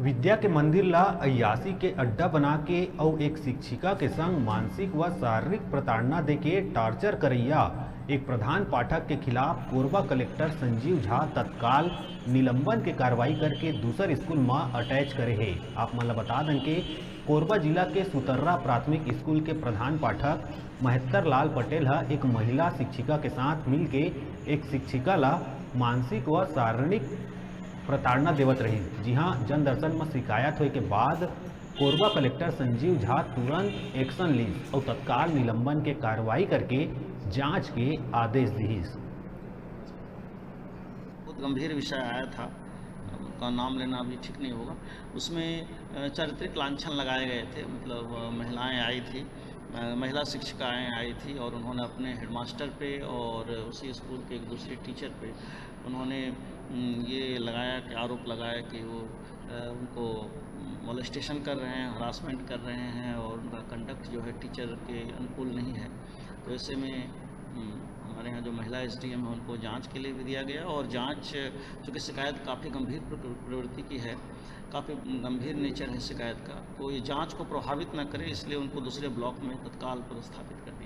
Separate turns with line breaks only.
विद्या के मंदिर ला अय्यासी के अड्डा बना के और एक शिक्षिका के संग मानसिक व शारीरिक प्रताड़ना देके टार्चर करैया एक प्रधान पाठक के खिलाफ कोरबा कलेक्टर संजीव झा तत्काल निलंबन के कार्रवाई करके दूसर स्कूल में अटैच करे है। आप मन ला बता दें कि कोरबा जिला के सुतर्रा प्राथमिक स्कूल के प्रधान पाठक महत्तर लाल पटेल एक महिला शिक्षिका के साथ मिलके एक शिक्षिका ला मानसिक व शारीरिक प्रताड़ना देवत रही। जी हाँ, जन दर्शन में शिकायत होने के बाद कोरबा कलेक्टर संजीव झा तुरंत एक्शन ली और तत्काल निलंबन के कार्रवाई करके जांच के आदेश दी।
बहुत गंभीर विषय आया था, उनका नाम लेना अभी ठीक नहीं होगा। उसमें चारित्रिक लांछन लगाए गए थे, मतलब महिलाएं आई थी, महिला शिक्षिकाएं आई थी और उन्होंने अपने हेडमास्टर पे और उसी स्कूल के एक दूसरे टीचर पे उन्होंने ये लगाया कि आरोप लगाया कि वो उनको मोलेस्टेशन कर रहे हैं, हरासमेंट कर रहे हैं और उनका कंडक्ट जो है टीचर के अनुकूल नहीं है। तो ऐसे में हमारे यहाँ जो महिला एसडीएम है उनको जांच के लिए भी दिया गया और जांच, चूँकि शिकायत काफ़ी गंभीर प्रवृत्ति की है, काफ़ी गंभीर नेचर है शिकायत का, तो ये जांच को प्रभावित न करे इसलिए उनको दूसरे ब्लॉक में तत्काल पदस्थापित कर दिया।